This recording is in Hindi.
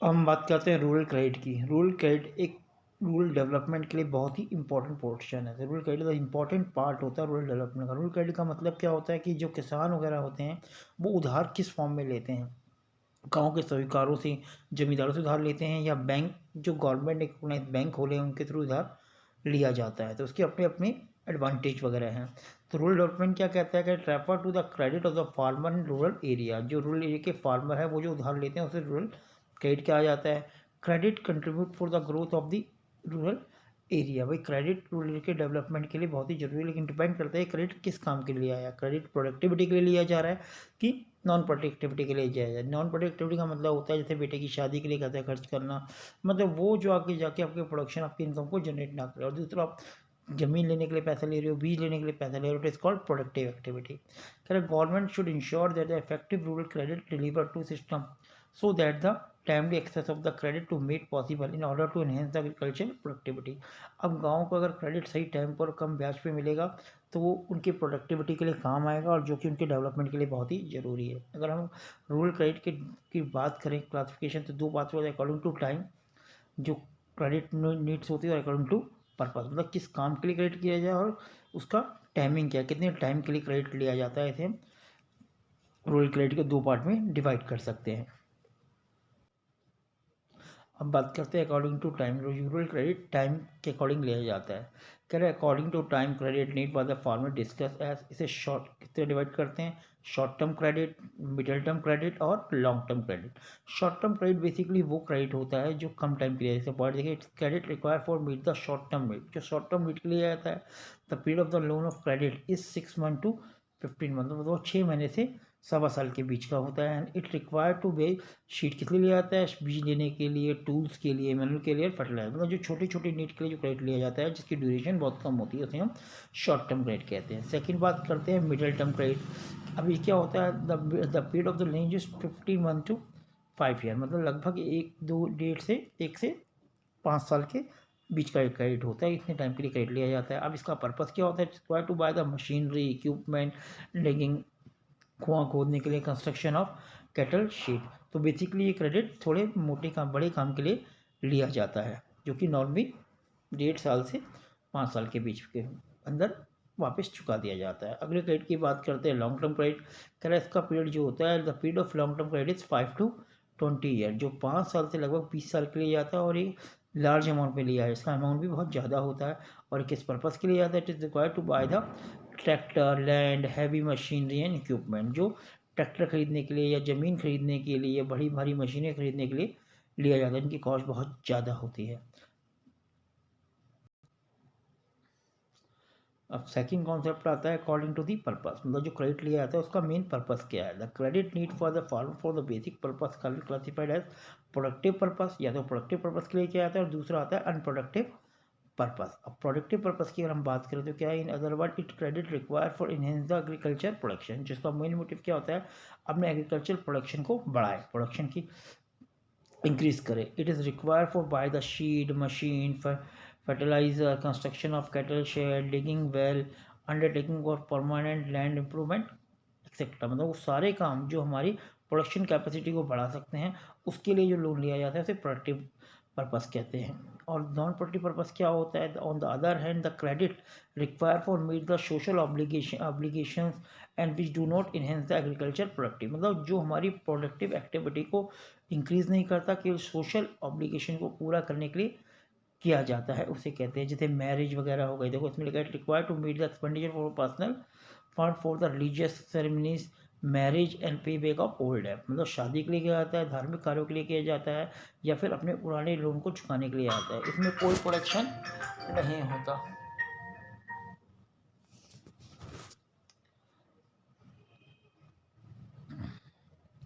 हम बात करते हैं रूरल क्रेडिट की। रूरल क्रेडिट एक रूरल डेवलपमेंट के लिए बहुत ही इंपॉर्टेंट पोर्शन है। रूरल क्रेडिट का इंपॉर्टेंट पार्ट होता है रूरल डेवलपमेंट का। रूरल क्रेडिट का मतलब क्या होता है कि जो किसान वगैरह होते हैं वो उधार किस फॉर्म में लेते हैं, गांव के साहूकारों से, जमींदारों से उधार लेते हैं, या बैंक जो गवर्नमेंट ने बैंक खोले हैं उनके थ्रू उधार लिया जाता है। तो उसके अपने अपने एडवांटेज वगैरह हैं। तो रूरल डेवलपमेंट क्या कहता है कि refer to the credit of the farmer in rural area. जो रूरल एरिया के फार्मर है वो जो उधार लेते हैं उसे रूरल क्रेडिट कहा जाता है। Credit contribute for the growth of the rural area. भाई क्रेडिट रूरल एरिया के डेवलपमेंट के लिए बहुत ही जरूरी है, लेकिन डिपेंड करता है क्रेडिट किस काम के लिए आया। क्रेडिट प्रोडक्टिविटी के लिए लिया जा रहा है कि नॉन प्रोडक्टिविटी के लिए जाया जाए। नॉन प्रोडक्टिविटी का मतलब होता है जैसे बेटे की शादी के लिए कहते हैं खर्च करना, मतलब वो जो आगे जाके आपके प्रोडक्शन आपकी इनकम को जनरेट ना करे। और दूसरा आप जमीन लेने के लिए पैसा ले रहे हो, बीज लेने के लिए पैसा ले रहे हो, it is called productive activity. कह रहे government should ensure that the effective rural credit deliver to system so that the timely access of the credit to made possible in order to enhance the agriculture productivity. अब गाँव को अगर क्रेडिट सही टाइम पर कम ब्याज पे मिलेगा तो वो उनकी प्रोडक्टिविटी के लिए काम आएगा, और जो कि उनके डेवलपमेंट के लिए बहुत ही ज़रूरी है। अगर हम रूरल क्रेडिट की बात करें क्लासिफिकेशन, तो दो बात होती है अकॉर्डिंग टू टाइम, जो क्रेडिट नीड्स होती है, और अकॉर्डिंग टू पर्पस, मतलब किस काम के लिए क्रेडिट किया जाए और उसका टाइमिंग क्या है, कितने टाइम के लिए क्रेडिट लिया जाता है। इसे हम रूरल क्रेडिट के दो पार्ट में डिवाइड कर सकते हैं। अब बात करते हैं according to time. Rural credit time के अकॉर्डिंग लिया जाता है। कह रहे according to time credit need by the farmer discuss as. इसे शॉर्ट कितने डिवाइड करते हैं, short term credit, middle term credit और long term credit. Short term credit basically वो क्रेडिट होता है जो कम टाइम के लिए, जैसे पॉइंट देखिए, credit require for meet the short term need. जो शॉर्ट टर्म नीड के लिए आता है, the period of the loan of credit is 6 month to 15 month, मतलब वो 6 महीने से 1.25 साल के बीच का होता है। And it require to buy seed किस लिए लिया जाता है, बीज लेने के लिए, टूल्स के लिए, मैनुअल के लिए, फर्टिलाइजर, मतलब जो छोटी छोटी नीड के लिए जो क्रेडिट लिया जाता है जिसकी ड्यूरेशन बहुत कम होती है उसे हम शॉर्ट टर्म क्रेडिट कहते हैं। सेकंड बात करते हैं मिडिल टर्म क्रेडिट। अभी क्या होता है, the period of the range is 15 month to 5 year, मतलब लगभग 1 से 5 साल के बीच का एक क्रेडिट होता है। इतने टाइम के लिए क्रेडिट लिया जाता है। अब इसका पर्पस क्या होता है, require to buy the machinery, equipment, digging, कुआं खोदने के लिए, कंस्ट्रक्शन ऑफ कैटल शीट। तो बेसिकली ये क्रेडिट थोड़े मोटे काम, बड़े काम के लिए लिया जाता है, जो कि नॉर्मली 1.5 साल से 5 साल के बीच के अंदर वापस चुका दिया जाता है। अगले क्रेडिट की बात करते हैं लॉन्ग टर्म क्रेडिट। कह रहा है इसका पीरियड जो होता है, the period of long term credit is 5 to 20 year, जो 5 साल से लगभग 20 साल के लिए जाता है, और ये लार्ज अमाउंट में लिया है, इसका अमाउंट भी बहुत ज़्यादा होता है। और किस पर्पज़ के लिए जाता है, it is required to buy the tractor, land, heavy machinery and equipment. जो ट्रैक्टर खरीदने के लिए या ज़मीन खरीदने के लिए या बड़ी भारी मशीनें खरीदने के लिए लिया जाता है, इनकी कॉस्ट बहुत ज़्यादा होती है। अब सेकंड कॉन्सेप्ट आता है अकॉर्डिंग टू दी पर्पस, मतलब जो क्रेडिट लिया जाता है उसका मेन पर्पस क्या है। The credit need for the farmer for the basic purpose classified as productive purpose, या तो प्रोडक्टिव पर्पस के लिए किया जाता है, और दूसरा आता है अनप्रोडक्टिव पर्पस। अब प्रोडक्टिव पर्पस की अगर हम बात करें तो क्या है, in other word it credit require for enhance the agriculture production, जिसका मेन मोटिव क्या होता है, अपने एग्रीकल्चर प्रोडक्शन को बढ़ाए, प्रोडक्शन की इंक्रीज करे। It is require for buy the seed machine, fertiliser, construction of cattle shed, digging well, undertaking और परमानेंट लैंड इंप्रूवमेंट एक्सेट्रा। मतलब वो सारे काम जो हमारी प्रोडक्शन कैपेसिटी को बढ़ा सकते हैं उसके लिए जो लोन लिया जाता है उसे प्रोडक्टिव पर्पस कहते हैं। और नॉन प्रोडक्टिव पर्पस क्या होता है, on the other hand the credit require for meet the social obligation and which do not enhance the agriculture productive, मतलब जो हमारी प्रोडक्टिव एक्टिविटी को इंक्रीज नहीं करता, केवल सोशल ऑब्लिगेशन को पूरा करने के लिए किया जाता है, उसे कहते हैं। जैसे मैरिज वगैरह हो गई, देखो इसमें लिखा है require to meet the expenditure for personal fund for the religious ceremonies, marriage and pay back of old debt, मतलब शादी के लिए किया जाता है, धार्मिक कार्यों के लिए किया जाता है, या फिर अपने पुराने लोन को चुकाने के लिए आता है। इसमें कोई प्रोडक्शन नहीं होता।